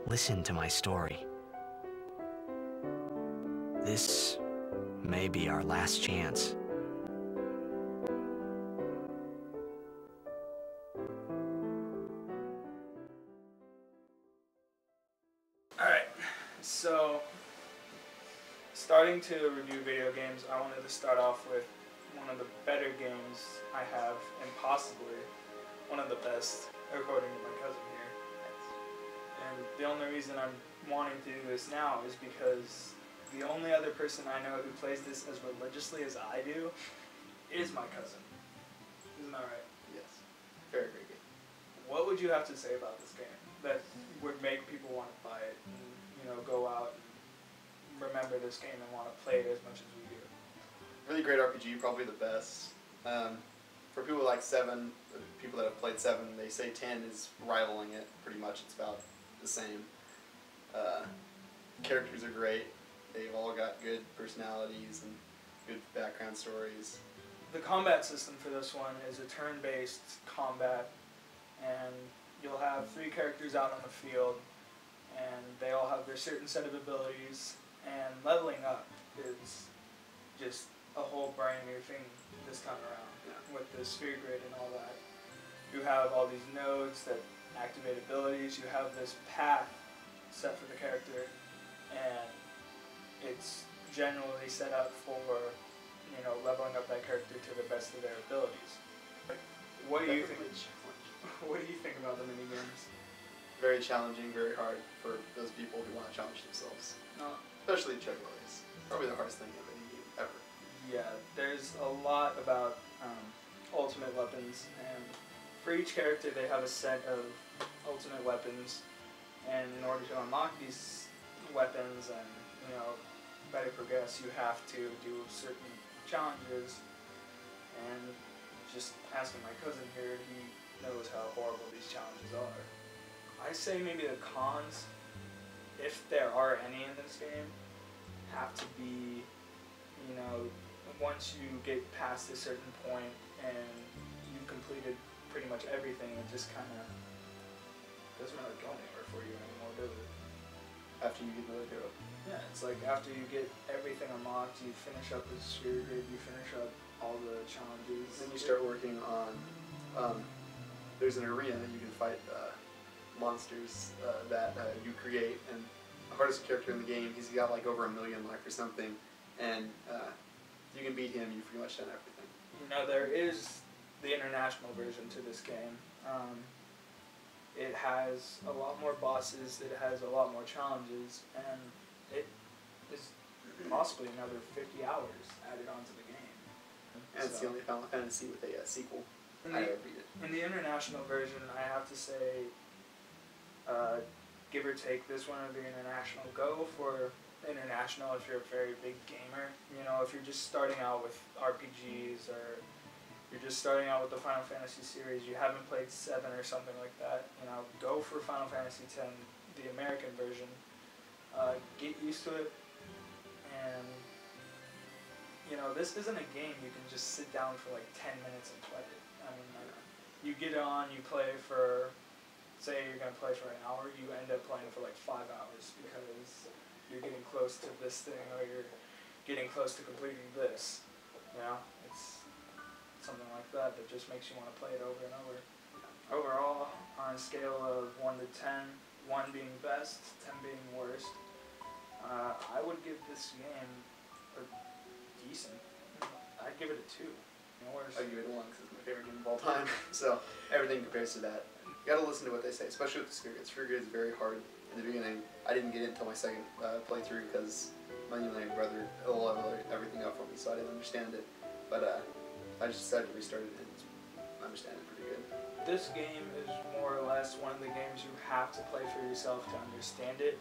Listen to my story. This may be our last chance. Alright, so starting to review video games, I wanted to start off with one of the better games I have, and possibly one of the best, according to my cousin here. And the only reason I'm wanting to do this now is because the only other person I know who plays this as religiously as I do is my cousin. Isn't that right? Yes. Very, very good. What would you have to say about this game that would make people want to buy it and, you know, go out and remember this game and want to play it as much as we do? Really great RPG, probably the best. For people like 7, people that have played 7, they say 10 is rivaling it pretty much. It's about the same. Characters are great. They've all got good personalities and good background stories. The combat system for this one is a turn-based combat, and you'll have 3 characters out on the field, and they all have their certain set of abilities, and leveling up is just a whole brand new thing this time around, with the sphere grid and all that. You have all these nodes that activate abilities, you have this path set for the character, and it's generally set up for, you know, leveling up that character to the best of their abilities. What do you think? What do you think about the mini games? Very challenging, very hard for those people who want to challenge themselves. Especially chugways. Probably the hardest thing of any game ever. Yeah, there's a lot about ultimate weapons, and for each character they have a set of ultimate weapons, and in order to unlock these weapons and, you know, better progress, you have to do certain challenges. And just asking my cousin here, he knows how horrible these challenges are. I say maybe the cons, if there are any in this game, have to be, you know, once you get past a certain point and you've completed pretty much everything, it just kind of doesn't really go anywhere for you anymore, does it? After you get the hero. Yeah, it's like after you get everything unlocked, you finish up the sphere grid, you finish up all the challenges. Then you start working on, there's an arena that you can fight monsters that you create, and the hardest character in the game, he's got like over 1 million life or something, and you can beat him, you've pretty much done everything. You know, there is the international version to this game. It has a lot more bosses, it has a lot more challenges, and it is possibly another 50 hours added onto the game. And it's the only Final Fantasy with a sequel. In the international version, I have to say, give or take, this one would be international. Go for international if you're a very big gamer. You know, if you're just starting out with RPGs, or you're just starting out with the Final Fantasy series, you haven't played 7 or something like that, you know, go for Final Fantasy X, the American version. Get used to it, and, you know, this isn't a game you can just sit down for like 10 minutes and play it. I mean, you get on, you play for, say you're going to play for an hour, you end up playing for like 5 hours because you're getting close to this thing, or you're getting close to completing this. You know, it's something like that that just makes you want to play it over and over. Overall, on a scale of 1 to 10, 1 being best, 10 being worst, I would give this game a decent. I'd give it a 2. I'd give it a 1 because it's my favorite game of all time. So everything compares to that. You gotta listen to what they say, especially with the sphere grid. Sphere grid is very hard. In the beginning, I didn't get it until my second playthrough because my brother leveled everything up for me, so I didn't understand it. But I just decided to restart it, and I understand it pretty good. This game is more or less one of the games you have to play for yourself to understand it.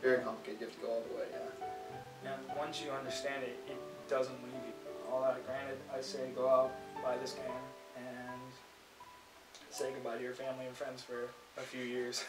Very complicated. You have to go all the way. Yeah. And once you understand it, it doesn't leave you. All that granted, I say go out, buy this game, and say goodbye to your family and friends for a few years.